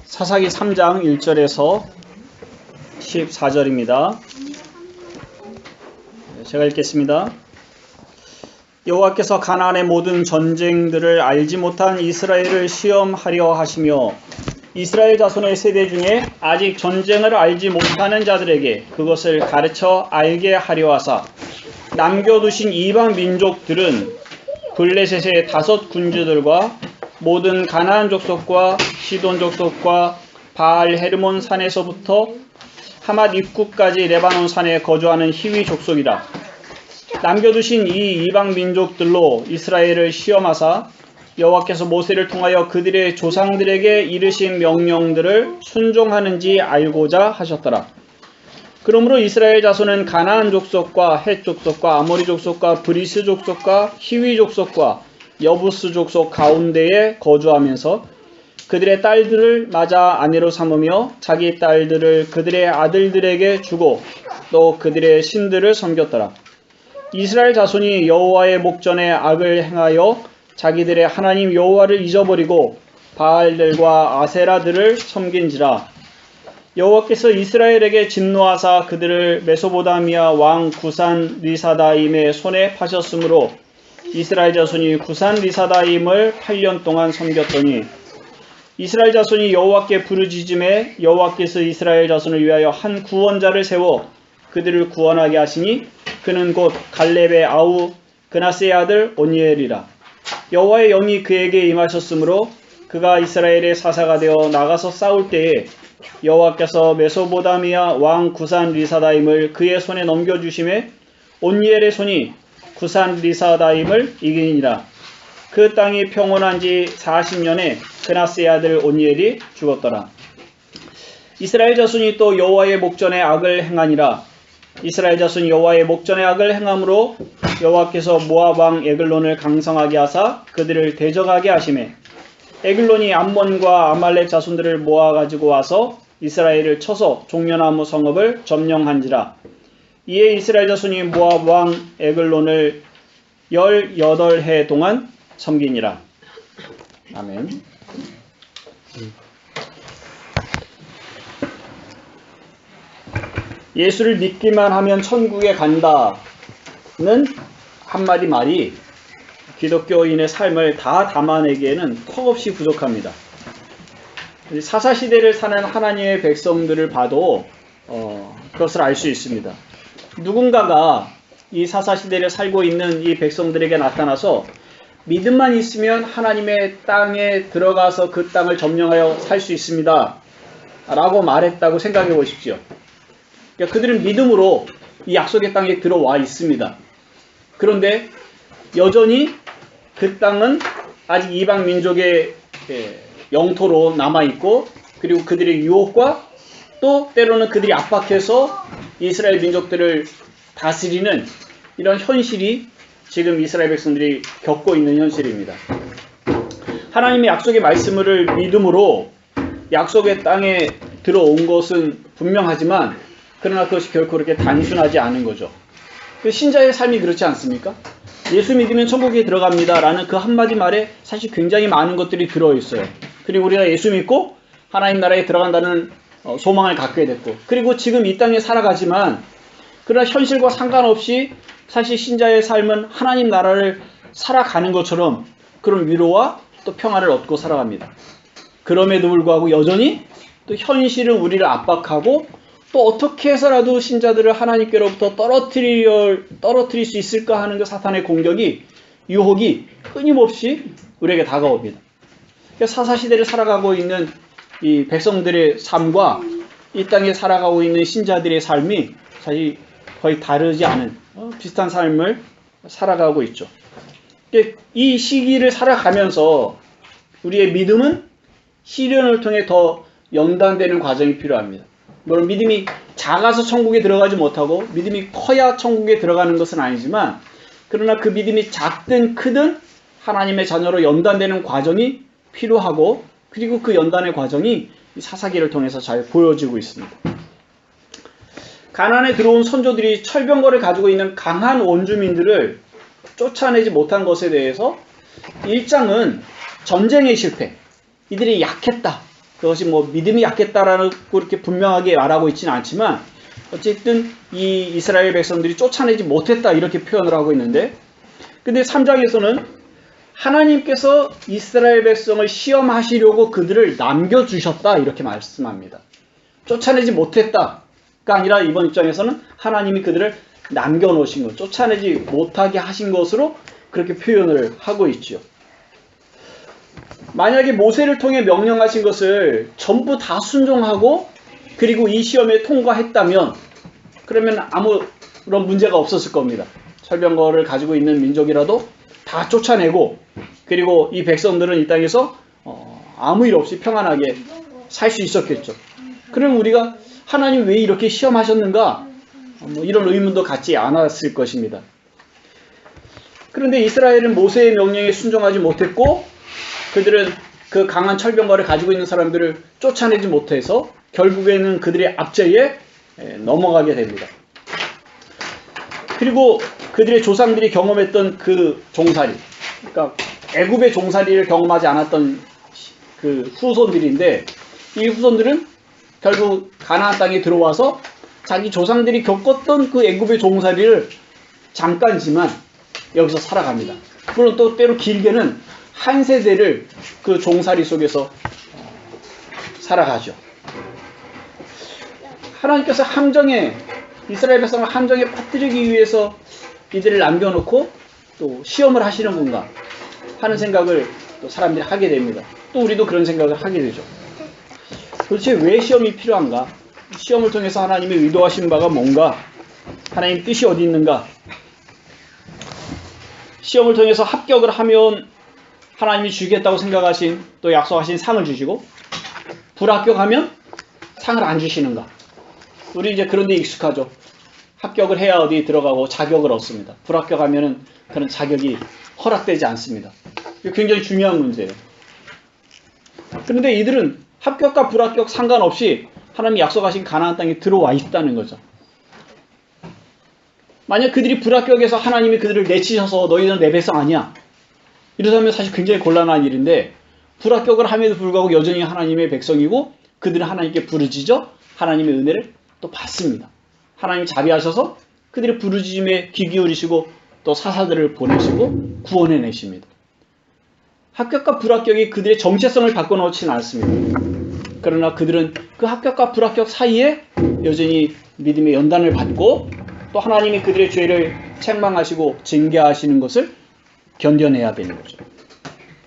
사사기 3장 1절에서 14절입니다. 제가 읽겠습니다. 여호와께서 가나안의 모든 전쟁들을 알지 못한 이스라엘을 시험하려 하시며 이스라엘 자손의 세대 중에 아직 전쟁을 알지 못하는 자들에게 그것을 가르쳐 알게 하려 하사 남겨두신 이방 민족들은 블레셋의 5 군주들과 모든 가나안 족속과 시돈 족속과 바알 헤르몬 산에서부터 하맛 입구까지 레바논 산에 거주하는 히위 족속이다. 남겨두신 이 이방 민족들로 이스라엘을 시험하사 여호와께서 모세를 통하여 그들의 조상들에게 이르신 명령들을 순종하는지 알고자 하셨더라. 그러므로 이스라엘 자손은 가나안 족속과 헷 족속과 아모리 족속과 브리스 족속과 히위 족속과 여부스 족속 가운데에 거주하면서 그들의 딸들을 맞아 아내로 삼으며 자기 딸들을 그들의 아들들에게 주고 또 그들의 신들을 섬겼더라. 이스라엘 자손이 여호와의 목전에 악을 행하여 자기들의 하나님 여호와를 잊어버리고 바알들과 아세라들을 섬긴지라. 여호와께서 이스라엘에게 진노하사 그들을 메소보다미아 왕 구산 리사다임의 손에 파셨으므로 이스라엘 자손이 구산 리사다임을 8년 동안 섬겼더니 이스라엘 자손이 여호와께 부르짖음에 여호와께서 이스라엘 자손을 위하여 한 구원자를 세워 그들을 구원하게 하시니 그는 곧 갈렙의 아우 그나스의 아들 오니엘이라. 여호와의 영이 그에게 임하셨으므로 그가 이스라엘의 사사가 되어 나가서 싸울 때에 여호와께서 메소보다미아 왕 구산 리사다임을 그의 손에 넘겨주심에 오니엘의 손이 구산 리사다임을 이기니라. 그 땅이 평온한 지 40년에 그나스의 아들 오니엘이 죽었더라. 이스라엘 자손이 또 여호와의 목전에 악을 행하니라. 이스라엘 자손이 여호와의 목전에 악을 행함으로 여호와께서 모압 왕 에글론을 강성하게 하사 그들을 대적하게 하시매 에글론이 암몬과 아말렉 자손들을 모아 가지고 와서 이스라엘을 쳐서 종려나무 성읍을 점령한지라. 이에 이스라엘 자손이 모압 왕 에글론을 18해 동안 섬기니라. 아멘. 예수를 믿기만 하면 천국에 간다는 한마디 말이 기독교인의 삶을 다 담아내기에는 턱없이 부족합니다. 사사시대를 사는 하나님의 백성들을 봐도 그것을 알 수 있습니다. 누군가가 이 사사시대를 살고 있는 이 백성들에게 나타나서 믿음만 있으면 하나님의 땅에 들어가서 그 땅을 점령하여 살 수 있습니다 라고 말했다고 생각해 보십시오. 그러니까 그들은 믿음으로 이 약속의 땅에 들어와 있습니다. 그런데 여전히 그 땅은 아직 이방 민족의 영토로 남아있고 그리고 그들의 유혹과 또 때로는 그들이 압박해서 이스라엘 민족들을 다스리는 이런 현실이 지금 이스라엘 백성들이 겪고 있는 현실입니다. 하나님의 약속의 말씀을 믿음으로 약속의 땅에 들어온 것은 분명하지만 그러나 그것이 결코 그렇게 단순하지 않은 거죠. 신자의 삶이 그렇지 않습니까? 예수 믿으면 천국에 들어갑니다 라는 그 한마디 말에 사실 굉장히 많은 것들이 들어있어요. 그리고 우리가 예수 믿고 하나님 나라에 들어간다는 소망을 갖게 됐고 그리고 지금 이 땅에 살아가지만 그러나 현실과 상관없이 사실 신자의 삶은 하나님 나라를 살아가는 것처럼 그런 위로와 또 평화를 얻고 살아갑니다. 그럼에도 불구하고 여전히 또 현실은 우리를 압박하고 또 어떻게 해서라도 신자들을 하나님께로부터 떨어뜨릴 수 있을까 하는 그 사탄의 공격이 유혹이 끊임없이 우리에게 다가옵니다. 사사시대를 살아가고 있는 이 백성들의 삶과 이 땅에 살아가고 있는 신자들의 삶이 사실 거의 다르지 않은 비슷한 삶을 살아가고 있죠. 이 시기를 살아가면서 우리의 믿음은 시련을 통해 더 연단되는 과정이 필요합니다. 물론 믿음이 작아서 천국에 들어가지 못하고 믿음이 커야 천국에 들어가는 것은 아니지만 그러나 그 믿음이 작든 크든 하나님의 자녀로 연단되는 과정이 필요하고 그리고 그 연단의 과정이 사사기를 통해서 잘 보여지고 있습니다. 가나안에 들어온 선조들이 철병거를 가지고 있는 강한 원주민들을 쫓아내지 못한 것에 대해서 1장은 전쟁의 실패, 이들이 약했다 그것이 뭐 믿음이 약했다라고 그렇게 분명하게 말하고 있지는 않지만 어쨌든 이 이스라엘 백성들이 쫓아내지 못했다 이렇게 표현을 하고 있는데, 근데 3장에서는 하나님께서 이스라엘 백성을 시험하시려고 그들을 남겨주셨다 이렇게 말씀합니다. 쫓아내지 못했다가 아니라 이번 입장에서는 하나님이 그들을 남겨놓으신 것, 쫓아내지 못하게 하신 것으로 그렇게 표현을 하고 있죠. 만약에 모세를 통해 명령하신 것을 전부 다 순종하고 그리고 이 시험에 통과했다면 그러면 아무런 문제가 없었을 겁니다. 철병거를 가지고 있는 민족이라도 다 쫓아내고 그리고 이 백성들은 이 땅에서 아무 일 없이 평안하게 살 수 있었겠죠. 그럼 우리가 하나님 왜 이렇게 시험하셨는가? 이런 의문도 갖지 않았을 것입니다. 그런데 이스라엘은 모세의 명령에 순종하지 못했고 그들은 그 강한 철병거를 가지고 있는 사람들을 쫓아내지 못해서 결국에는 그들의 압제에 넘어가게 됩니다. 그리고 그들의 조상들이 경험했던 그 종살이, 그러니까 애굽의 종살이를 경험하지 않았던 그 후손들인데 이 후손들은 결국 가나안 땅에 들어와서 자기 조상들이 겪었던 그 애굽의 종살이를 잠깐지만 여기서 살아갑니다. 물론 또 때로 길게는 한 세대를 그 종살이 속에서 살아가죠. 하나님께서 이스라엘 백성을 함정에 빠뜨리기 위해서 이들을 남겨놓고 또 시험을 하시는 건가 하는 생각을 또 사람들이 하게 됩니다. 또 우리도 그런 생각을 하게 되죠. 도대체 왜 시험이 필요한가? 시험을 통해서 하나님이 의도하신 바가 뭔가? 하나님 뜻이 어디 있는가? 시험을 통해서 합격을 하면 하나님이 주겠다고 생각하신 또 약속하신 상을 주시고 불합격하면 상을 안 주시는가? 우리 이제 그런 데 익숙하죠. 합격을 해야 어디 들어가고 자격을 얻습니다. 불합격하면은 그런 자격이 허락되지 않습니다. 이거 굉장히 중요한 문제예요. 그런데 이들은 합격과 불합격 상관없이 하나님이 약속하신 가나안 땅에 들어와 있다는 거죠. 만약 그들이 불합격해서 하나님이 그들을 내치셔서 너희는 내 백성 아니야, 이러다면 사실 굉장히 곤란한 일인데 불합격을 함에도 불구하고 여전히 하나님의 백성이고 그들은 하나님께 부르짖어 하나님의 은혜를 또 받습니다. 하나님이 자비하셔서 그들의 부르짖음에 귀 기울이시고 또 사사들을 보내시고 구원해내십니다. 합격과 불합격이 그들의 정체성을 바꿔놓지는 않습니다. 그러나 그들은 그 합격과 불합격 사이에 여전히 믿음의 연단을 받고 또 하나님이 그들의 죄를 책망하시고 징계하시는 것을 견뎌내야 되는 거죠.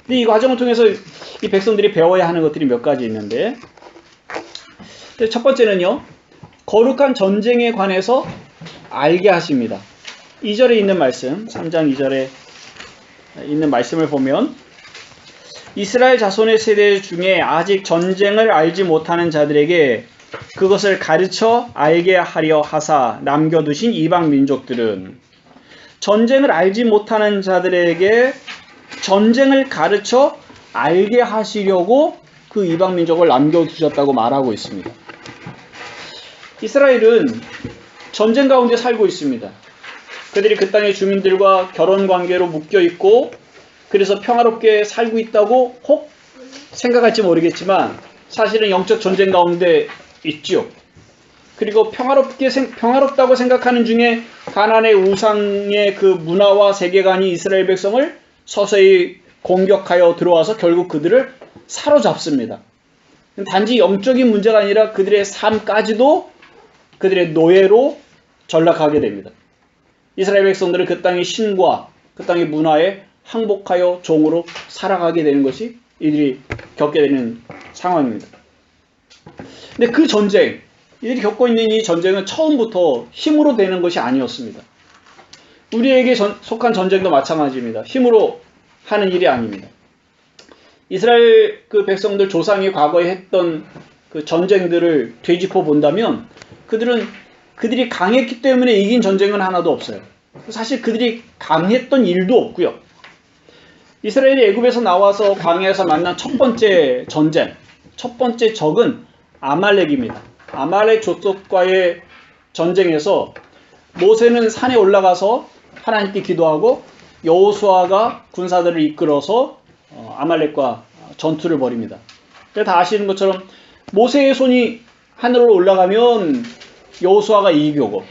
근데 이 과정을 통해서 이 백성들이 배워야 하는 것들이 몇 가지 있는데, 첫 번째는요, 거룩한 전쟁에 관해서 알게 하십니다. 2절에 있는 말씀, 3장 2절에 있는 말씀을 보면 이스라엘 자손의 세대 중에 아직 전쟁을 알지 못하는 자들에게 그것을 가르쳐 알게 하려 하사 남겨두신 이방 민족들은, 전쟁을 알지 못하는 자들에게 전쟁을 가르쳐 알게 하시려고 그 이방 민족을 남겨두셨다고 말하고 있습니다. 이스라엘은 전쟁 가운데 살고 있습니다. 그들이 그 땅의 주민들과 결혼 관계로 묶여 있고 그래서 평화롭게 살고 있다고 혹 생각할지 모르겠지만 사실은 영적 전쟁 가운데 있죠. 그리고 평화롭다고 생각하는 중에 가나안의 우상의 그 문화와 세계관이 이스라엘 백성을 서서히 공격하여 들어와서 결국 그들을 사로잡습니다. 단지 영적인 문제가 아니라 그들의 삶까지도 그들의 노예로 전락하게 됩니다. 이스라엘 백성들은 그 땅의 신과 그 땅의 문화에 항복하여 종으로 살아가게 되는 것이 이들이 겪게 되는 상황입니다. 근데 그 전쟁, 이들이 겪고 있는 이 전쟁은 처음부터 힘으로 되는 것이 아니었습니다. 우리에게 속한 전쟁도 마찬가지입니다. 힘으로 하는 일이 아닙니다. 이스라엘 그 백성들 조상이 과거에 했던 그 전쟁들을 되짚어 본다면 그들이 강했기 때문에 이긴 전쟁은 하나도 없어요. 사실 그들이 강했던 일도 없고요. 이스라엘이 애굽에서 나와서 광야에서 만난 첫 번째 전쟁, 첫 번째 적은 아말렉입니다. 아말렉 족속과의 전쟁에서 모세는 산에 올라가서 하나님께 기도하고 여호수아가 군사들을 이끌어서 아말렉과 전투를 벌입니다. 다 아시는 것처럼 모세의 손이 하늘로 올라가면 여호수아가 이기고,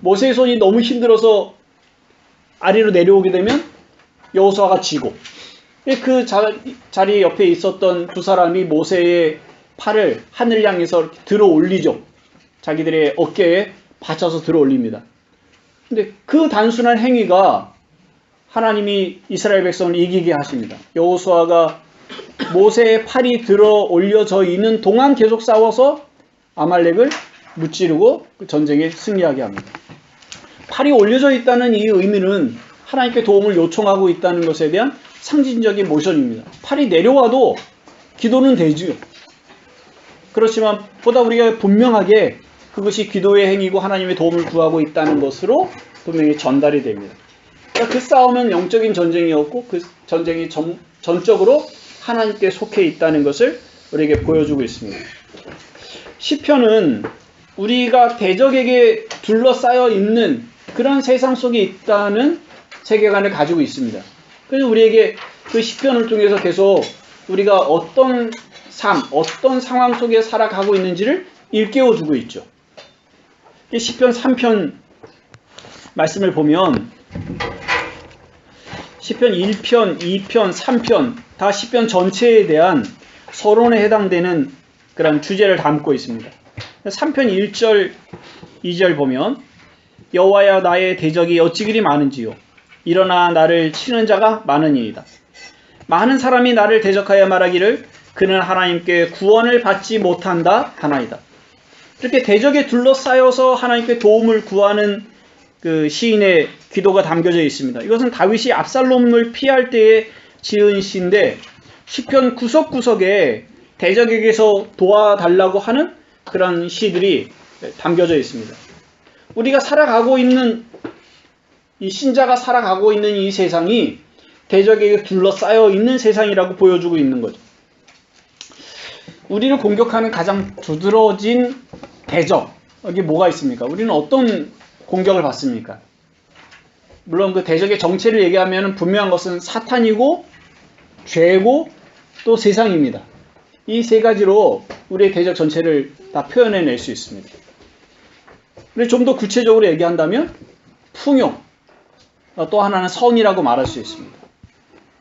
모세의 손이 너무 힘들어서 아래로 내려오게 되면 여호수아가 지고, 그 자리 옆에 있었던 두 사람이 모세의 팔을 하늘 향해서 들어 올리죠. 자기들의 어깨에 받쳐서 들어 올립니다. 근데 그 단순한 행위가 하나님이 이스라엘 백성을 이기게 하십니다. 여호수아가 모세의 팔이 들어 올려져 있는 동안 계속 싸워서 아말렉을 무찌르고 전쟁에 승리하게 합니다. 팔이 올려져 있다는 이 의미는 하나님께 도움을 요청하고 있다는 것에 대한 상징적인 모션입니다. 팔이 내려와도 기도는 되지요. 그렇지만 보다 우리가 분명하게 그것이 기도의 행위고 하나님의 도움을 구하고 있다는 것으로 분명히 전달이 됩니다. 그러니까 그 싸움은 영적인 전쟁이었고 그 전쟁이 전적으로 하나님께 속해 있다는 것을 우리에게 보여주고 있습니다. 시편은 우리가 대적에게 둘러싸여 있는 그런 세상 속에 있다는 세계관을 가지고 있습니다. 그래서 우리에게 그 시편을 통해서 계속 우리가 어떤 삶, 어떤 상황 속에 살아가고 있는지를 일깨워주고 있죠. 시편 3편 말씀을 보면 시편 1편, 2편, 3편 다 시편 전체에 대한 서론에 해당되는 그런 주제를 담고 있습니다. 3편 1절, 2절 보면 여호와야 나의 대적이 어찌 그리 많은지요. 일어나 나를 치는 자가 많으니이다. 많은 사람이 나를 대적하여 말하기를 그는 하나님께 구원을 받지 못한다 하나이다. 이렇게 대적에 둘러싸여서 하나님께 도움을 구하는 그 시인의 기도가 담겨져 있습니다. 이것은 다윗이 압살롬을 피할 때에 지은 시인데 시편 구석구석에 대적에게서 도와달라고 하는 그런 시들이 담겨져 있습니다. 우리가 살아가고 있는 이 신자가 살아가고 있는 이 세상이 대적에게 둘러싸여 있는 세상이라고 보여주고 있는 거죠. 우리를 공격하는 가장 두드러진 대적, 여기 뭐가 있습니까? 우리는 어떤 공격을 받습니까? 물론 그 대적의 정체를 얘기하면 분명한 것은 사탄이고 죄고 또 세상입니다. 이 세 가지로 우리의 대적 전체를 다 표현해낼 수 있습니다. 근데 좀 더 구체적으로 얘기한다면 풍요, 또 하나는 성이라고 말할 수 있습니다.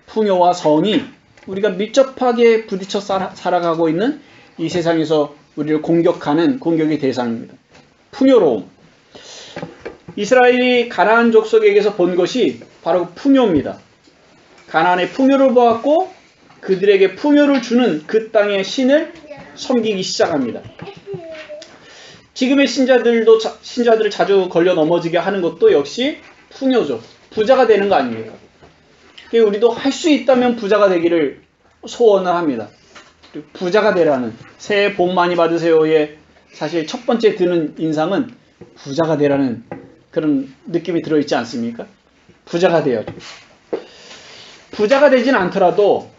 풍요와 성이 우리가 밀접하게 부딪혀 살아가고 있는 이 세상에서 우리를 공격하는 공격의 대상입니다. 풍요로움. 이스라엘이 가나안 족속에게서 본 것이 바로 풍요입니다. 가나안의 풍요를 보았고 그들에게 풍요를 주는 그 땅의 신을 섬기기 시작합니다. 지금의 신자들을 자주 걸려 넘어지게 하는 것도 역시 풍요죠. 부자가 되는 거 아닙니까? 우리도 할 수 있다면 부자가 되기를 소원을 합니다. 부자가 되라는, 새해 복 많이 받으세요의 사실 첫 번째 드는 인상은 부자가 되라는 그런 느낌이 들어있지 않습니까? 부자가 되어야죠. 부자가 되진 않더라도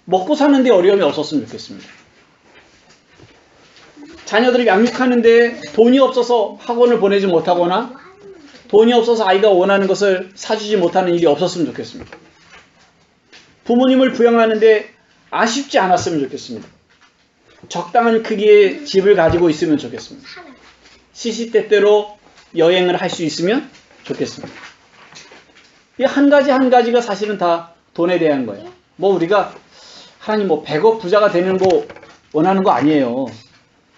먹고 사는데 어려움이 없었으면 좋겠습니다. 자녀들을 양육하는데 돈이 없어서 학원을 보내지 못하거나 돈이 없어서 아이가 원하는 것을 사주지 못하는 일이 없었으면 좋겠습니다. 부모님을 부양하는데 아쉽지 않았으면 좋겠습니다. 적당한 크기의 집을 가지고 있으면 좋겠습니다. 시시때때로 여행을 할 수 있으면 좋겠습니다. 이 한 가지 한 가지가 사실은 다 돈에 대한 거예요. 우리가 하나님 100억 부자가 되는 거 원하는 거 아니에요.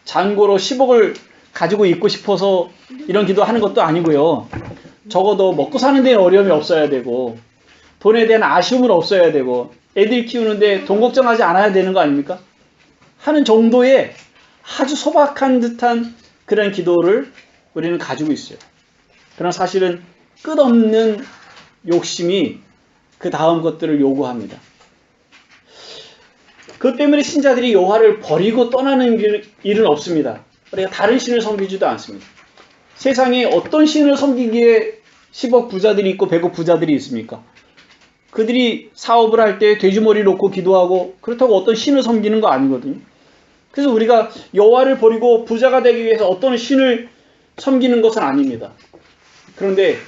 잔고로 10억을 가지고 있고 싶어서 이런 기도하는 것도 아니고요. 적어도 먹고 사는 데는 어려움이 없어야 되고 돈에 대한 아쉬움은 없어야 되고 애들 키우는데 돈 걱정하지 않아야 되는 거 아닙니까? 하는 정도의 아주 소박한 듯한 그런 기도를 우리는 가지고 있어요. 그러나 사실은 끝없는 욕심이 그 다음 것들을 요구합니다. 그것 때문에 신자들이 여호와를 버리고 떠나는 일은 없습니다. 우리가 다른 신을 섬기지도 않습니다. 세상에 어떤 신을 섬기기에 10억 부자들이 있고 100억 부자들이 있습니까? 그들이 사업을 할 때 돼지머리 놓고 기도하고 그렇다고 어떤 신을 섬기는 거 아니거든요. 그래서 우리가 여호와를 버리고 부자가 되기 위해서 어떤 신을 섬기는 것은 아닙니다. 그런데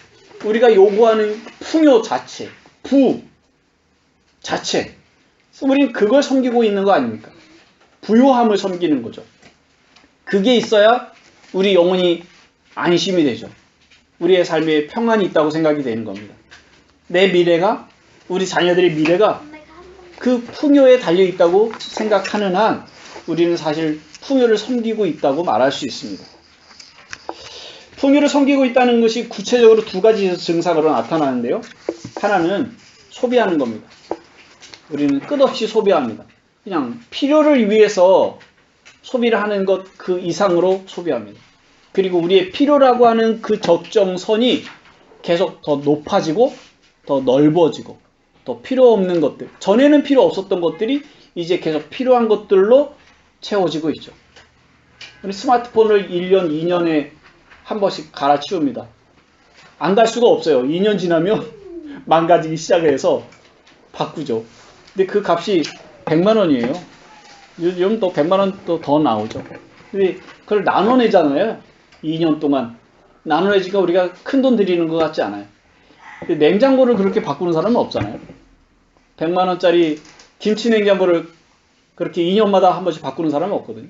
우리가 요구하는 풍요 자체, 부 자체, 우리는 그걸 섬기고 있는 거 아닙니까? 부요함을 섬기는 거죠. 그게 있어야 우리 영혼이 안심이 되죠. 우리의 삶에 평안이 있다고 생각이 되는 겁니다. 내 미래가, 우리 자녀들의 미래가 그 풍요에 달려 있다고 생각하는 한 우리는 사실 풍요를 섬기고 있다고 말할 수 있습니다. 풍요를 섬기고 있다는 것이 구체적으로 두 가지 증상으로 나타나는데요. 하나는 소비하는 겁니다. 우리는 끝없이 소비합니다. 그냥 필요를 위해서 소비를 하는 것 그 이상으로 소비합니다. 그리고 우리의 필요라고 하는 그 적정선이 계속 더 높아지고 더 넓어지고 더 필요 없는 것들, 전에는 필요 없었던 것들이 이제 계속 필요한 것들로 채워지고 있죠. 우리 스마트폰을 1년, 2년에 한 번씩 갈아치웁니다. 안 갈 수가 없어요. 2년 지나면 망가지기 시작해서 바꾸죠. 근데 그 값이 100만 원이에요. 요즘 또 100만 원 또 더 나오죠. 근데 그걸 나눠내잖아요. 2년 동안. 나눠내지가 우리가 큰 돈 들이는 것 같지 않아요. 근데 냉장고를 그렇게 바꾸는 사람은 없잖아요. 100만 원짜리 김치 냉장고를 그렇게 2년마다 한 번씩 바꾸는 사람은 없거든요.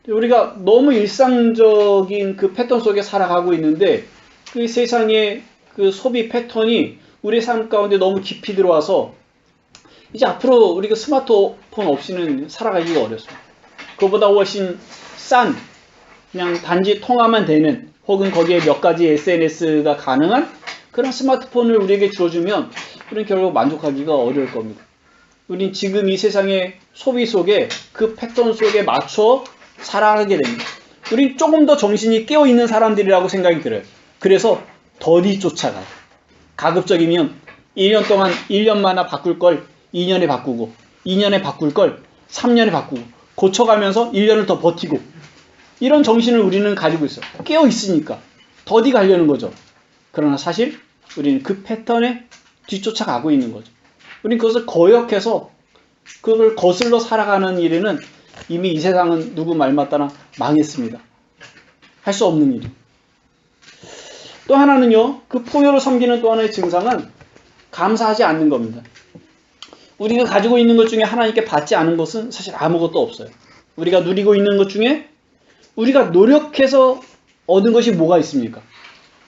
우리가 너무 일상적인 그 패턴 속에 살아가고 있는데 그 세상의 그 소비 패턴이 우리 삶 가운데 너무 깊이 들어와서 이제 앞으로 우리가 스마트폰 없이는 살아가기가 어렵습니다. 그거보다 훨씬 싼 그냥 단지 통화만 되는 혹은 거기에 몇 가지 SNS가 가능한 그런 스마트폰을 우리에게 주어주면 우리는 결국 만족하기가 어려울 겁니다. 우린 지금 이 세상의 소비 속에 그 패턴 속에 맞춰 살아가게 됩니다. 우린 조금 더 정신이 깨어있는 사람들이라고 생각이 들어요. 그래서 더디 쫓아가요. 가급적이면 1년 동안 1년마다 바꿀 걸 2년에 바꾸고 2년에 바꿀 걸 3년에 바꾸고 고쳐가면서 1년을 더 버티고 이런 정신을 우리는 가지고 있어요. 깨어있으니까 더디 가려는 거죠. 그러나 사실 우리는 그 패턴에 뒤쫓아가고 있는 거죠. 우리는 그것을 거역해서 그걸 거슬러 살아가는 일에는 이미 이 세상은 누구 말 맞다나 망했습니다. 할 수 없는 일이. 또 하나는요. 그 풍요를 섬기는 또 하나의 증상은 감사하지 않는 겁니다. 우리가 가지고 있는 것 중에 하나님께 받지 않은 것은 사실 아무것도 없어요. 우리가 누리고 있는 것 중에 우리가 노력해서 얻은 것이 뭐가 있습니까?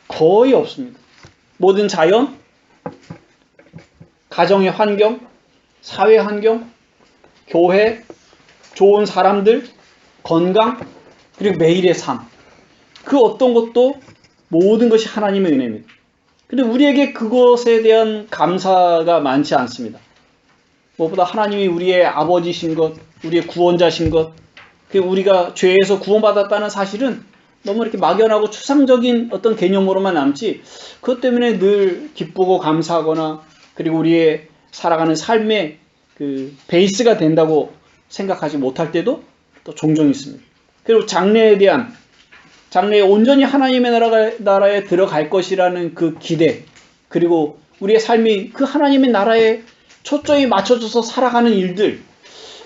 거의 없습니다. 모든 자연, 가정의 환경, 사회 환경, 교회, 좋은 사람들, 건강, 그리고 매일의 삶. 그 어떤 것도 모든 것이 하나님의 은혜입니다. 근데 우리에게 그것에 대한 감사가 많지 않습니다. 무엇보다 하나님이 우리의 아버지신 것, 우리의 구원자신 것, 우리가 죄에서 구원받았다는 사실은 너무 이렇게 막연하고 추상적인 어떤 개념으로만 남지 그것 때문에 늘 기쁘고 감사하거나 그리고 우리의 살아가는 삶의 그 베이스가 된다고 생각하지 못할 때도 또 종종 있습니다. 그리고 장래에 온전히 하나님의 나라에 들어갈 것이라는 그 기대, 그리고 우리의 삶이 그 하나님의 나라에 초점이 맞춰져서 살아가는 일들,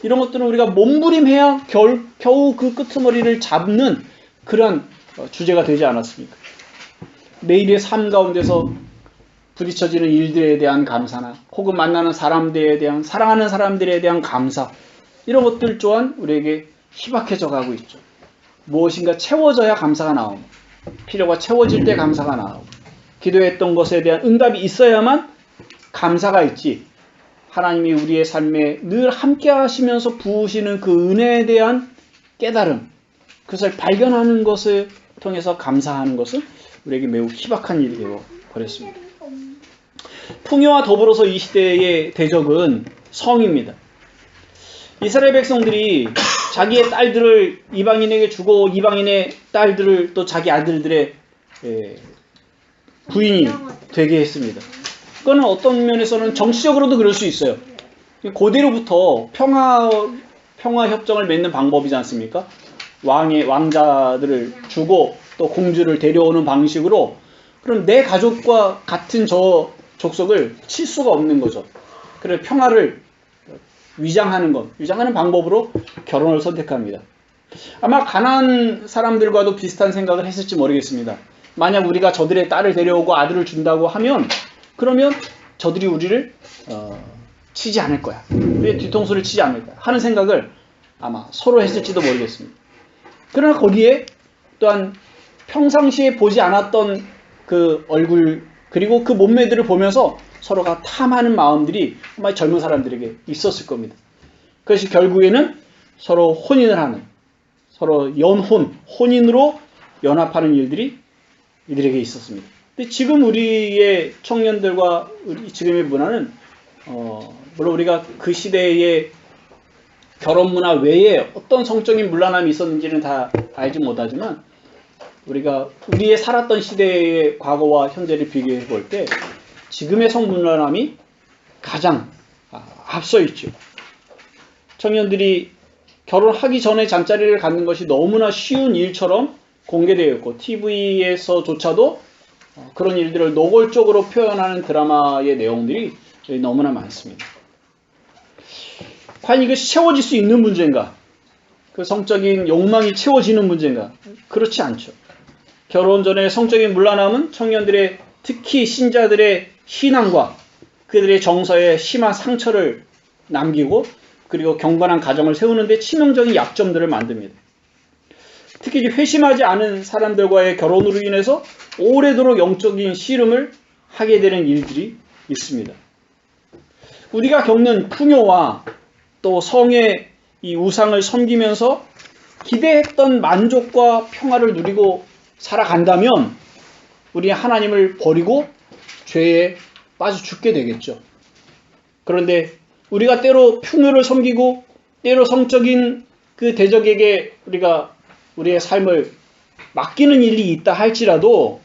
이런 것들은 우리가 몸부림해야 겨우 그 끄트머리를 잡는 그런 주제가 되지 않았습니까? 매일의 삶 가운데서 부딪혀지는 일들에 대한 감사나 혹은 만나는 사람들에 대한, 사랑하는 사람들에 대한 감사, 이런 것들 또한 우리에게 희박해져 가고 있죠. 무엇인가 채워져야 감사가 나오고, 필요가 채워질 때 감사가 나오고, 기도했던 것에 대한 응답이 있어야만 감사가 있지, 하나님이 우리의 삶에 늘 함께 하시면서 부으시는 그 은혜에 대한 깨달음, 그것을 발견하는 것을 통해서 감사하는 것은 우리에게 매우 희박한 일이 되어 버렸습니다. 풍요와 더불어서 이 시대의 대적은 성입니다. 이스라엘 백성들이 자기의 딸들을 이방인에게 주고 이방인의 딸들을 또 자기 아들들의 부인이 되게 했습니다. 그거는 어떤 면에서는 정치적으로도 그럴 수 있어요. 고대로부터 평화 협정을 맺는 방법이지 않습니까? 왕자들을 주고 또 공주를 데려오는 방식으로, 그럼 내 가족과 같은 저 족속을 칠 수가 없는 거죠. 그래서 평화를 위장하는 방법으로 결혼을 선택합니다. 아마 가나안 사람들과도 비슷한 생각을 했을지 모르겠습니다. 만약 우리가 저들의 딸을 데려오고 아들을 준다고 하면, 그러면 저들이 우리를 치지 않을 거야, 우리의 뒤통수를 치지 않을 거야 하는 생각을 아마 서로 했을지도 모르겠습니다. 그러나 거기에 또한 평상시에 보지 않았던 그 얼굴 그리고 그 몸매들을 보면서 서로가 탐하는 마음들이 아마 젊은 사람들에게 있었을 겁니다. 그것이 결국에는 서로 혼인을 하는, 서로 혼인으로 연합하는 일들이 이들에게 있었습니다. 근데 지금 우리의 청년들과 지금의 문화는 물론 우리가 그 시대의 결혼 문화 외에 어떤 성적인 문란함이 있었는지는 다 알지 못하지만 우리가 우리의 살았던 시대의 과거와 현재를 비교해 볼 때 지금의 성문란함이 가장 앞서 있죠. 청년들이 결혼하기 전에 잠자리를 갖는 것이 너무나 쉬운 일처럼 공개되어 있고 TV에서조차도 그런 일들을 노골적으로 표현하는 드라마의 내용들이 너무나 많습니다. 과연 이것이 채워질 수 있는 문제인가? 그 성적인 욕망이 채워지는 문제인가? 그렇지 않죠. 결혼 전에 성적인 문란함은 청년들의 특히 신자들의 신앙과 그들의 정서에 심한 상처를 남기고 그리고 경건한 가정을 세우는데 치명적인 약점들을 만듭니다. 특히 회심하지 않은 사람들과의 결혼으로 인해서 오래도록 영적인 씨름을 하게 되는 일들이 있습니다. 우리가 겪는 풍요와 또 성의 이 우상을 섬기면서 기대했던 만족과 평화를 누리고 살아간다면 우리 하나님을 버리고 죄에 빠져 죽게 되겠죠. 그런데 우리가 때로 풍요를 섬기고 때로 성적인 그 대적에게 우리가 우리의 삶을 맡기는 일이 있다 할지라도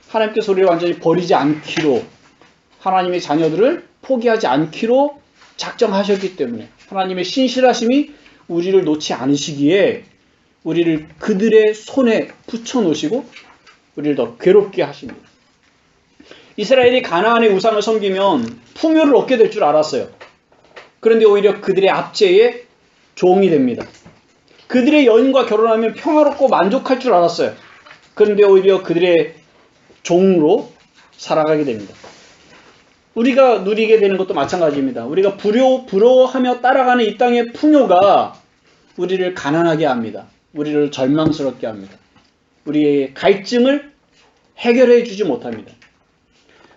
하나님께서 우리를 완전히 버리지 않기로 하나님의 자녀들을 포기하지 않기로 작정하셨기 때문에 하나님의 신실하심이 우리를 놓지 않으시기에 우리를 그들의 손에 붙여놓으시고 우리를 더 괴롭게 하십니다. 이스라엘이 가나안의 우상을 섬기면 풍요를 얻게 될 줄 알았어요. 그런데 오히려 그들의 압제에 종이 됩니다. 그들의 여인과 결혼하면 평화롭고 만족할 줄 알았어요. 그런데 오히려 그들의 종으로 살아가게 됩니다. 우리가 누리게 되는 것도 마찬가지입니다. 우리가 부러워하며 따라가는 이 땅의 풍요가 우리를 가난하게 합니다. 우리를 절망스럽게 합니다. 우리의 갈증을 해결해 주지 못합니다.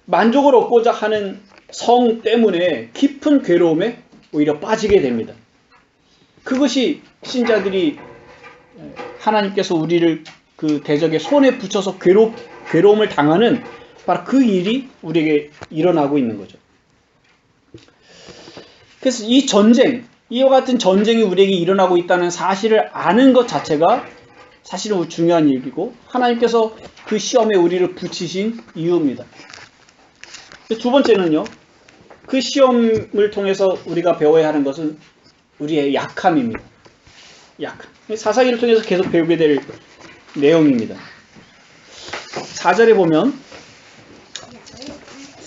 만족을 얻고자 하는 성 때문에 깊은 괴로움에 오히려 빠지게 됩니다. 그것이 신자들이 하나님께서 우리를 그 대적의 손에 붙여서 괴로움을 당하는 바로 그 일이 우리에게 일어나고 있는 거죠. 그래서 이 전쟁, 이와 같은 전쟁이 우리에게 일어나고 있다는 사실을 아는 것 자체가 사실은 중요한 일이고 하나님께서 그 시험에 우리를 붙이신 이유입니다. 두 번째는요. 그 시험을 통해서 우리가 배워야 하는 것은 우리의 약함입니다. 약함. 사사기를 통해서 계속 배우게 될 내용입니다. 4절에 보면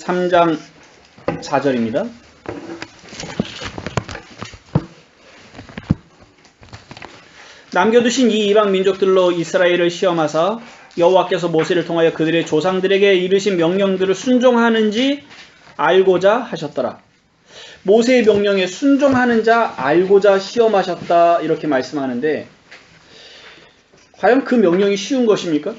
3장 4절입니다. 남겨두신 이 이방 민족들로 이스라엘을 시험하사 여호와께서 모세를 통하여 그들의 조상들에게 이르신 명령들을 순종하는지 알고자 하셨더라. 모세의 명령에 순종하는 자 알고자 시험하셨다 이렇게 말씀하는데 과연 그 명령이 쉬운 것입니까?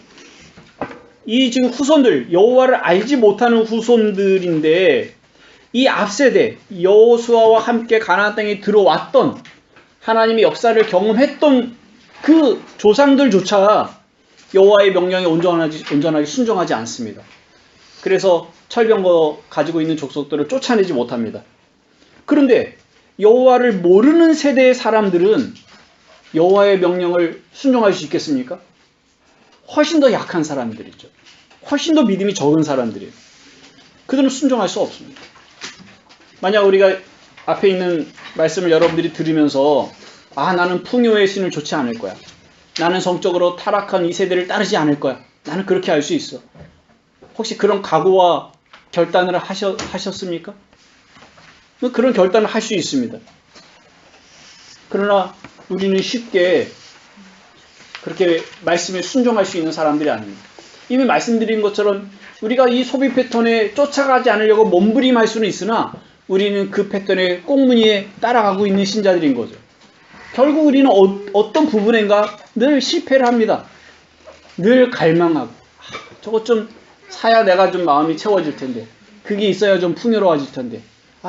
이 지금 후손들 여호와를 알지 못하는 후손들인데 이 앞세대 여호수아와 함께 가나안 땅에 들어왔던 하나님의 역사를 경험했던 그 조상들조차 여호와의 명령에 온전하게 순종하지 않습니다. 그래서 철병거 가지고 있는 족속들을 쫓아내지 못합니다. 그런데 여호와를 모르는 세대의 사람들은 여호와의 명령을 순종할 수 있겠습니까? 훨씬 더 약한 사람들이죠. 훨씬 더 믿음이 적은 사람들이에요. 그들은 순종할 수 없습니다. 만약 우리가 앞에 있는 말씀을 여러분들이 들으면서 나는 풍요의 신을 좋지 않을 거야. 나는 성적으로 타락한 이 세대를 따르지 않을 거야. 나는 그렇게 할 수 있어. 혹시 그런 각오와 결단을 하셨습니까? 그런 결단을 할 수 있습니다. 그러나 우리는 쉽게 그렇게 말씀에 순종할 수 있는 사람들이 아닙니다. 이미 말씀드린 것처럼 우리가 이 소비 패턴에 쫓아가지 않으려고 몸부림할 수는 있으나 우리는 그 패턴의 꽁무니에 따라가고 있는 신자들인 거죠. 결국 우리는 어떤 부분인가 늘 실패를 합니다. 늘 갈망하고 저것 좀 사야 내가 좀 마음이 채워질 텐데, 그게 있어야 좀 풍요로워질 텐데,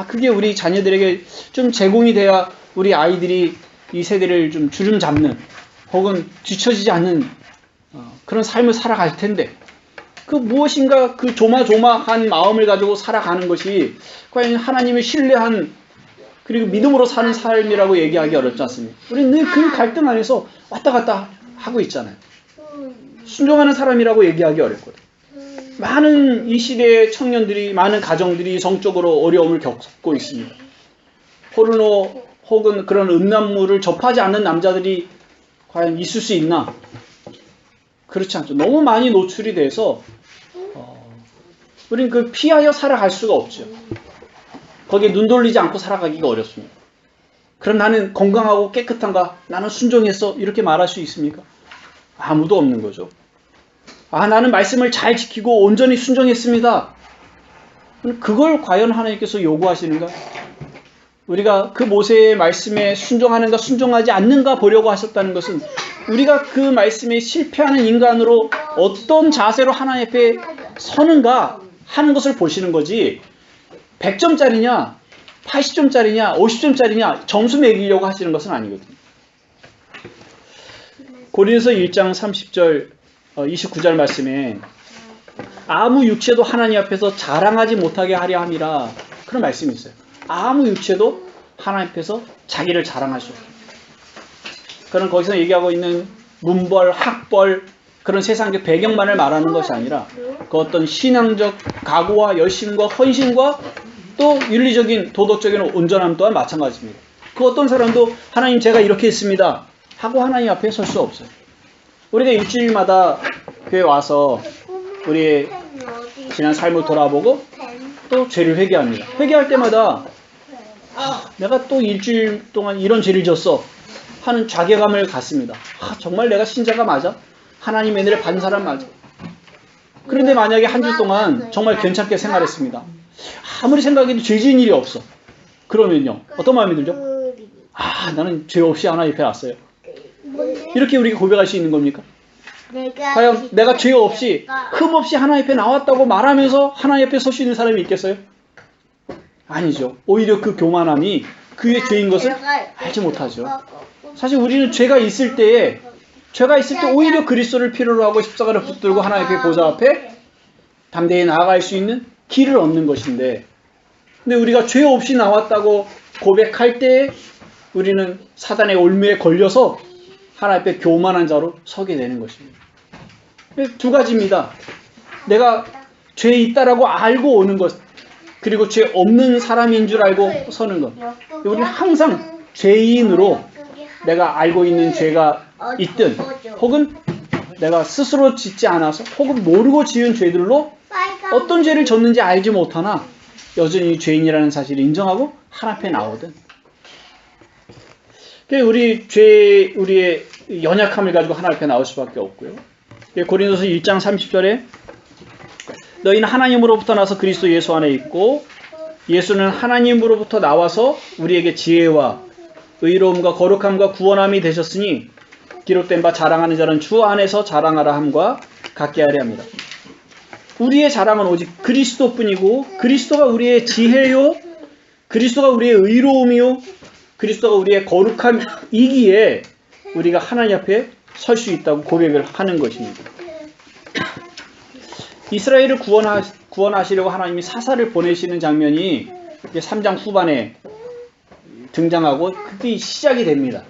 그게 우리 자녀들에게 좀 제공이 돼야 우리 아이들이 이 세대를 좀 주름 잡는 혹은 뒤처지지 않는 그런 삶을 살아갈 텐데, 그 무엇인가 그 조마조마한 마음을 가지고 살아가는 것이 과연 하나님을 신뢰한 그리고 믿음으로 사는 삶이라고 얘기하기 어렵지 않습니까? 우리는 늘 그 갈등 안에서 왔다 갔다 하고 있잖아요. 순종하는 사람이라고 얘기하기 어렵거든요. 많은 이 시대의 청년들이, 많은 가정들이 성적으로 어려움을 겪고 있습니다. 포르노 혹은 그런 음란물을 접하지 않는 남자들이 과연 있을 수 있나? 그렇지 않죠. 너무 많이 노출이 돼서 우리는 그 피하여 살아갈 수가 없죠. 거기에 눈 돌리지 않고 살아가기가 어렵습니다. 그럼 나는 건강하고 깨끗한가? 나는 순종했어? 이렇게 말할 수 있습니까? 아무도 없는 거죠. 나는 말씀을 잘 지키고 온전히 순종했습니다. 그걸 과연 하나님께서 요구하시는가? 우리가 그 모세의 말씀에 순종하는가 순종하지 않는가 보려고 하셨다는 것은 우리가 그 말씀에 실패하는 인간으로 어떤 자세로 하나님 앞에 서는가 하는 것을 보시는 거지, 100점짜리냐 80점짜리냐 50점짜리냐 점수 매기려고 하시는 것은 아니거든요. 고린도서 1장 30절 29절 말씀에 아무 육체도 하나님 앞에서 자랑하지 못하게 하려 함이라, 그런 말씀이 있어요. 아무 육체도 하나님 앞에서 자기를 자랑할 수 없어요. 그런 거기서 얘기하고 있는 문벌, 학벌, 그런 세상의 배경만을 말하는 것이 아니라 그 어떤 신앙적 각오와 열심과 헌신과 또 윤리적인 도덕적인 온전함 또한 마찬가지입니다. 그 어떤 사람도 하나님 제가 이렇게 했습니다 하고 하나님 앞에 설 수 없어요. 우리가 일주일마다 교회 와서 우리의 지난 삶을 돌아보고 또 죄를 회개합니다. 회개할 때마다 내가 또 일주일 동안 이런 죄를 졌어 하는 자괴감을 갖습니다. 정말 내가 신자가 맞아? 하나님 은혜를 받은 사람 맞아? 그런데 만약에 한 주 동안 정말 괜찮게 생활했습니다. 아무리 생각해도 죄 지은 일이 없어. 그러면요, 어떤 마음이 들죠? 나는 죄 없이 하나님 앞에 왔어요. 이렇게 우리가 고백할 수 있는 겁니까? 과연 내가 죄 없이 흠 없이 하나님 앞에 나왔다고 말하면서 하나님 앞에 설 수 있는 사람이 있겠어요? 아니죠. 오히려 그 교만함이 그의 죄인 것을 알지 못하죠. 사실 우리는 죄가 있을 때 오히려 그리스도를 필요로 하고 십자가를 붙들고 하나님의 보좌 앞에 담대히 나아갈 수 있는 길을 얻는 것인데, 근데 우리가 죄 없이 나왔다고 고백할 때 우리는 사단의 올무에 걸려서 하나님 앞에 교만한 자로 서게 되는 것입니다. 두 가지입니다. 내가 죄 있다라고 알고 오는 것, 그리고 죄 없는 사람인 줄 알고 서는 것. 우리는 항상 죄인으로 내가 알고 있는 죄가 있든 혹은 내가 스스로 짓지 않아서 혹은 모르고 지은 죄들로 어떤 죄를 졌는지 알지 못하나 여전히 죄인이라는 사실을 인정하고 하나님 앞에 나오든, 우리의 연약함을 가지고 하나님 앞에 나올 수밖에 없고요. 고린도서 1장 30절에 너희는 하나님으로부터 나서 그리스도 예수 안에 있고 예수는 하나님으로부터 나와서 우리에게 지혜와 의로움과 거룩함과 구원함이 되셨으니 기록된 바 자랑하는 자는 주 안에서 자랑하라 함과 같게 하려 합니다. 우리의 자랑은 오직 그리스도뿐이고 그리스도가 우리의 지혜요, 그리스도가 우리의 의로움이요, 그리스도가 우리의 거룩함이기에 우리가 하나님 앞에 설 수 있다고 고백을 하는 것입니다. 이스라엘을 구원하시려고 하나님이 사사를 보내시는 장면이 3장 후반에 등장하고 그게 시작이 됩니다.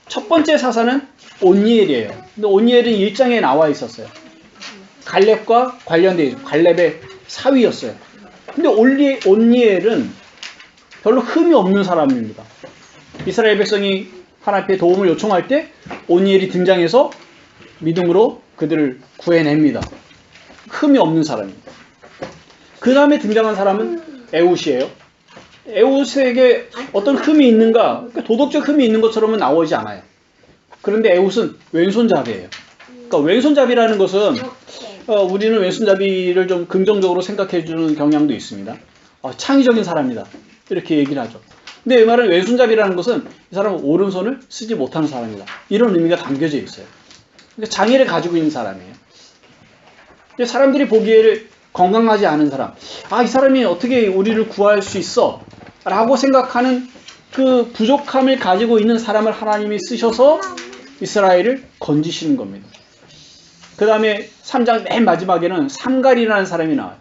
첫 번째 사사는 온니엘이에요. 근데 온니엘은 1장에 나와 있었어요. 갈렙과 관련되어 있어요. 갈렙의 사위였어요. 근데 온니엘은 별로 흠이 없는 사람입니다. 이스라엘 백성이 하나님 앞에 도움을 요청할 때 온니엘이 등장해서 믿음으로 그들을 구해냅니다. 흠이 없는 사람입니다. 그 다음에 등장한 사람은 에웃이에요. 에웃에게 어떤 흠이 있는가, 도덕적 흠이 있는 것처럼은 나오지 않아요. 그런데 에웃은 왼손잡이에요. 그러니까 왼손잡이라는 것은 우리는 왼손잡이를 좀 긍정적으로 생각해 주는 경향도 있습니다. 창의적인 사람이다, 이렇게 얘기를 하죠. 근데 이 말은 왼손잡이라는 것은 이 사람은 오른손을 쓰지 못하는 사람이다. 이런 의미가 담겨져 있어요. 그러니까 장애를 가지고 있는 사람이에요. 근데 사람들이 보기에 건강하지 않은 사람, 이 사람이 어떻게 우리를 구할 수 있어? 라고 생각하는 그 부족함을 가지고 있는 사람을 하나님이 쓰셔서 이스라엘을 건지시는 겁니다. 그 다음에 3장 맨 마지막에는 삼갈이라는 사람이 나와요.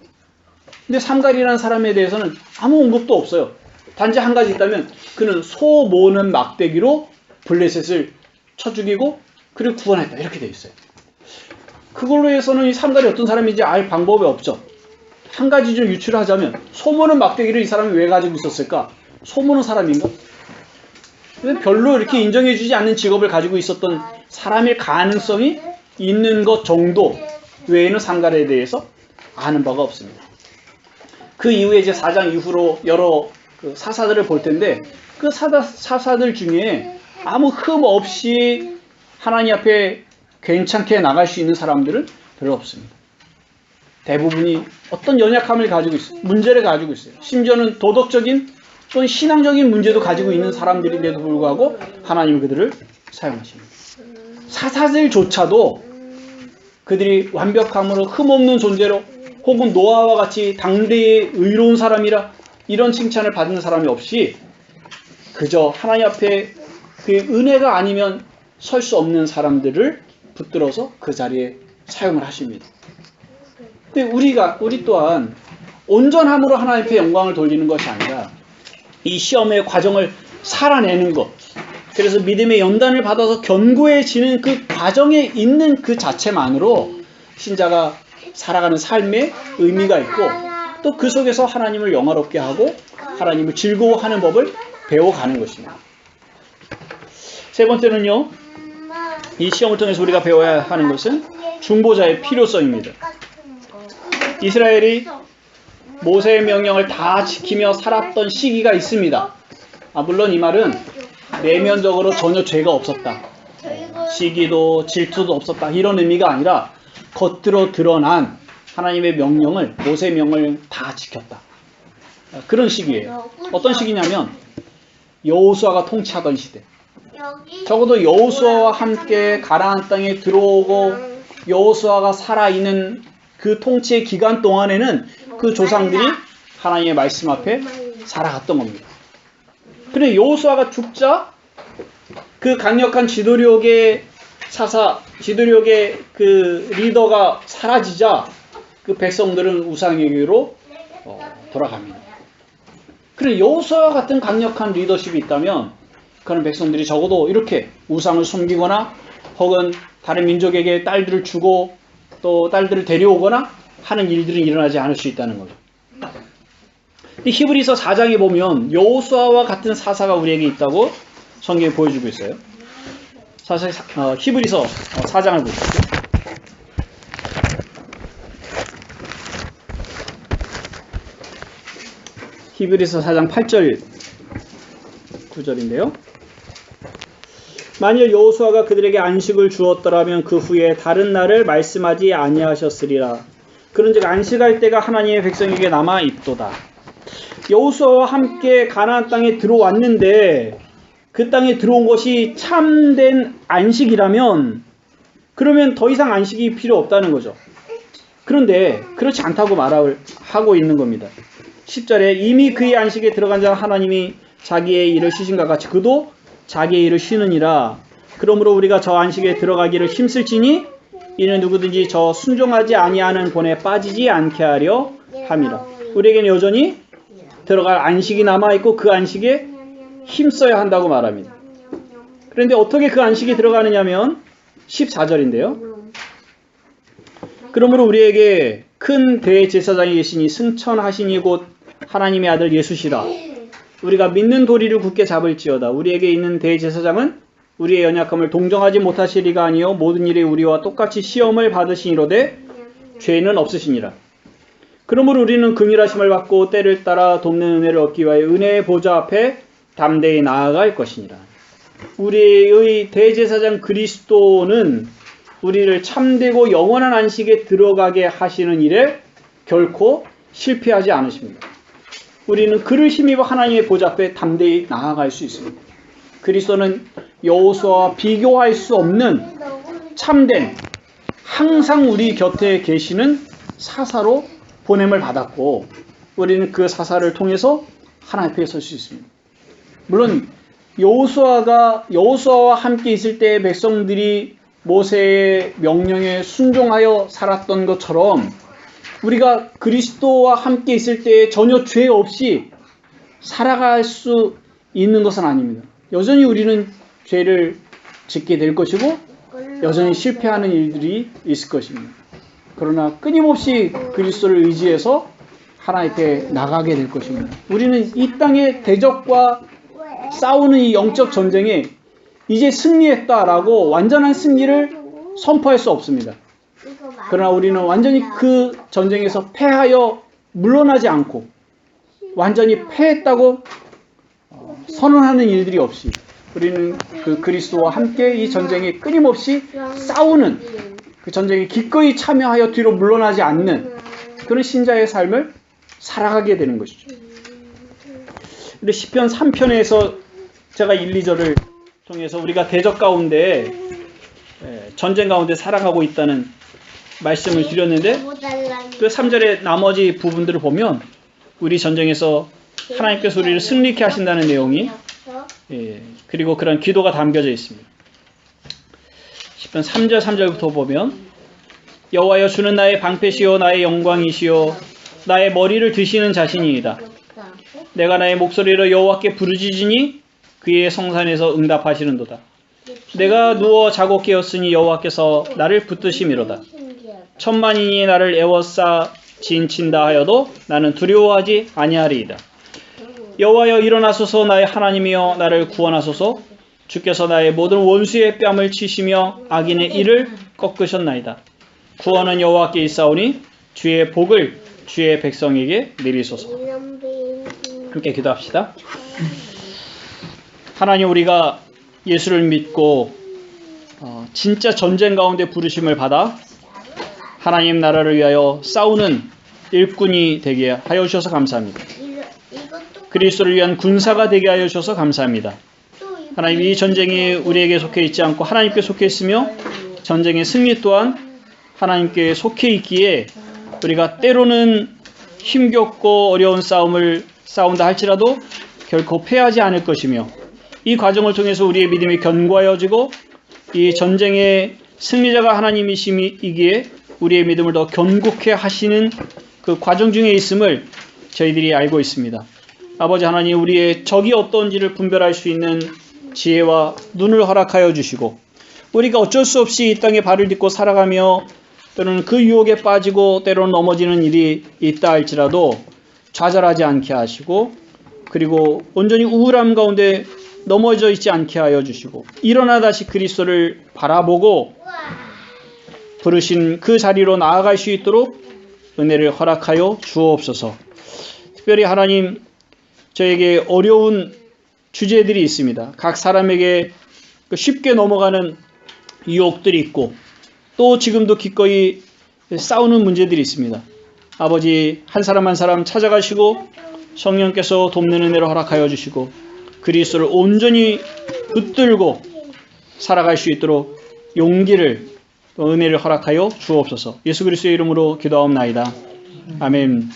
근데 삼갈이라는 사람에 대해서는 아무 언급도 없어요. 단지 한 가지 있다면 그는 소 모는 막대기로 블레셋을 쳐 죽이고 그를 구원했다. 이렇게 되어 있어요. 그걸로 해서는 이 삼갈이 어떤 사람인지 알 방법이 없죠. 한 가지 좀 유출하자면 소 모는 막대기를 이 사람이 왜 가지고 있었을까? 소 모는 사람인가? 별로 이렇게 인정해주지 않는 직업을 가지고 있었던 사람일 가능성이 있는 것 정도 외에는 삼갈에 대해서 아는 바가 없습니다. 그 이후에 이제 4장 이후로 여러 그 사사들을 볼 텐데 그 사사들 중에 아무 흠 없이 하나님 앞에 괜찮게 나갈 수 있는 사람들은 별로 없습니다. 대부분이 어떤 연약함을 가지고 있어요. 문제를 가지고 있어요. 심지어는 도덕적인 또는 신앙적인 문제도 가지고 있는 사람들인데도 불구하고 하나님은 그들을 사용하십니다. 사사들조차도 그들이 완벽함으로 흠없는 존재로 혹은 노아와 같이 당대의 의로운 사람이라 이런 칭찬을 받는 사람이 없이 그저 하나님 앞에 그의 은혜가 아니면 설 수 없는 사람들을 붙들어서 그 자리에 사용을 하십니다. 근데 우리 또한 온전함으로 하나님 앞에 영광을 돌리는 것이 아니라 이 시험의 과정을 살아내는 것, 그래서 믿음의 연단을 받아서 견고해지는 그 과정에 있는 그 자체만으로 신자가 살아가는 삶에 의미가 있고 또 그 속에서 하나님을 영화롭게 하고 하나님을 즐거워하는 법을 배워가는 것입니다. 세 번째는요, 이 시험을 통해서 우리가 배워야 하는 것은 중보자의 필요성입니다. 이스라엘이 모세의 명령을 다 지키며 살았던 시기가 있습니다. 물론 이 말은 내면적으로 전혀 죄가 없었다, 시기도 질투도 없었다, 이런 의미가 아니라 겉으로 드러난 하나님의 명령을, 모세의 명령을 다 지켰다, 그런 시기예요. 어떤 시기냐면 여호수아가 통치하던 시대. 적어도 여호수아와 함께 가나안 땅에 들어오고 여호수아가 살아있는 그 통치의 기간 동안에는 그 조상들이 하나님의 말씀 앞에 살아갔던 겁니다. 그런데 여호수아가 죽자 그 강력한 지도력의 지도력의 그 리더가 사라지자 그 백성들은 우상에게로 돌아갑니다. 그런데 여호수아 같은 강력한 리더십이 있다면 그런 백성들이 적어도 이렇게 우상을 숨기거나 혹은 다른 민족에게 딸들을 주고 또 딸들을 데려오거나 하는 일들은 일어나지 않을 수 있다는 거죠. 히브리서 4장에 보면 여호수아와 같은 사사가 우리에게 있다고 성경이 보여주고 있어요. 히브리서 4장을 보시죠. 히브리서 4장 8절 9절인데요. 만일 여호수아가 그들에게 안식을 주었더라면 그 후에 다른 날을 말씀하지 아니하셨으리라. 그런즉 안식할 때가 하나님의 백성에게 남아 있도다. 여호수아와 함께 가나안 땅에 들어왔는데 그 땅에 들어온 것이 참된 안식이라면 그러면 더 이상 안식이 필요 없다는 거죠. 그런데 그렇지 않다고 말을 하고 있는 겁니다. 10절에 이미 그의 안식에 들어간 자 하나님이 자기의 일을 쉬신 것 같이 그도 자기의 일을 쉬느니라. 그러므로 우리가 저 안식에 들어가기를 힘쓸지니 이는 누구든지 저 순종하지 아니하는 본에 빠지지 않게 하려 함이라. 우리에게는 여전히 들어갈 안식이 남아있고 그 안식에 힘써야 한다고 말합니다. 그런데 어떻게 그 안식이 들어가느냐면 14절인데요. 그러므로 우리에게 큰 대제사장이 계시니 승천하시니 곧 하나님의 아들 예수시라. 우리가 믿는 도리를 굳게 잡을지어다. 우리에게 있는 대제사장은 우리의 연약함을 동정하지 못하시리가 아니요 모든 일에 우리와 똑같이 시험을 받으시니로되 죄는 없으시니라. 그러므로 우리는 긍휼하심을 받고 때를 따라 돕는 은혜를 얻기 위하여 은혜의 보좌 앞에 담대히 나아갈 것이니라. 우리의 대제사장 그리스도는 우리를 참되고 영원한 안식에 들어가게 하시는 일에 결코 실패하지 않으십니다. 우리는 그를 힘입어 하나님의 보좌 앞에 담대히 나아갈 수 있습니다. 그리스도는 여호수아와 비교할 수 없는 참된, 항상 우리 곁에 계시는 사사로 보냄을 받았고, 우리는 그 사사를 통해서 하나님 앞에 설 수 있습니다. 물론 여호수아와 함께 있을 때 백성들이 모세의 명령에 순종하여 살았던 것처럼 우리가 그리스도와 함께 있을 때 전혀 죄 없이 살아갈 수 있는 것은 아닙니다. 여전히 우리는 죄를 짓게 될 것이고 여전히 실패하는 일들이 있을 것입니다. 그러나 끊임없이 그리스도를 의지해서 하나님 앞에 나가게 될 것입니다. 우리는 이 땅의 대적과 싸우는 이 영적 전쟁에 이제 승리했다라고 완전한 승리를 선포할 수 없습니다. 그러나 우리는 완전히 그 전쟁에서 패하여 물러나지 않고 완전히 패했다고 선언하는 일들이 없이 우리는 그 그리스도와 함께 이 전쟁에 끊임없이 싸우는 그 전쟁에 기꺼이 참여하여 뒤로 물러나지 않는 그런 신자의 삶을 살아가게 되는 것이죠. 근데 시편 3편에서 제가 1, 2절을 통해서 우리가 대적 가운데 전쟁 가운데 살아가고 있다는 말씀을 드렸는데 그 3절의 나머지 부분들을 보면 우리 전쟁에서 하나님께서 우리를 승리케 하신다는 내용이 그리고 그런 기도가 담겨져 있습니다. 시편 3절 3절부터 보면 여호와여 주는 나의 방패시요 나의 영광이시요 나의 머리를 드시는 자신이이다. 내가 나의 목소리로 여호와께 부르짖으니 그의 성산에서 응답하시는도다. 내가 누워 자고 깨었으니 여호와께서 나를 붙드심이로다. 천만인이 나를 애워싸 진친다 하여도 나는 두려워하지 아니하리이다. 여호와여 일어나소서 나의 하나님이여 나를 구원하소서. 주께서 나의 모든 원수의 뺨을 치시며 악인의 이를 꺾으셨나이다. 구원은 여호와께 있사오니 주의 복을 주의 백성에게 내리소서. 함께 기도합시다. 하나님, 우리가 예수를 믿고 진짜 전쟁 가운데 부르심을 받아 하나님 나라를 위하여 싸우는 일꾼이 되게 하여 주셔서 감사합니다. 그리스도를 위한 군사가 되게 하여 주셔서 감사합니다. 하나님, 이 전쟁이 우리에게 속해 있지 않고 하나님께 속해 있으며 전쟁의 승리 또한 하나님께 속해 있기에 우리가 때로는 힘겹고 어려운 싸움을 싸운다 할지라도 결코 패하지 않을 것이며 이 과정을 통해서 우리의 믿음이 견고하여지고 이 전쟁의 승리자가 하나님이시기에 우리의 믿음을 더 견고케 하시는 그 과정 중에 있음을 저희들이 알고 있습니다. 아버지 하나님, 우리의 적이 어떤지를 분별할 수 있는 지혜와 눈을 허락하여 주시고 우리가 어쩔 수 없이 이 땅에 발을 딛고 살아가며 또는 그 유혹에 빠지고 때로는 넘어지는 일이 있다 할지라도 좌절하지 않게 하시고 그리고 온전히 우울함 가운데 넘어져 있지 않게 하여 주시고 일어나 다시 그리스도를 바라보고 부르신 그 자리로 나아갈 수 있도록 은혜를 허락하여 주옵소서. 특별히 하나님, 저에게 어려운 주제들이 있습니다. 각 사람에게 쉽게 넘어가는 유혹들이 있고 또 지금도 기꺼이 싸우는 문제들이 있습니다. 아버지, 한 사람 한 사람 찾아가시고 성령께서 돕는 은혜를 허락하여 주시고 그리스도를 온전히 붙들고 살아갈 수 있도록 용기를 또 은혜를 허락하여 주옵소서. 예수 그리스도의 이름으로 기도하옵나이다. 아멘.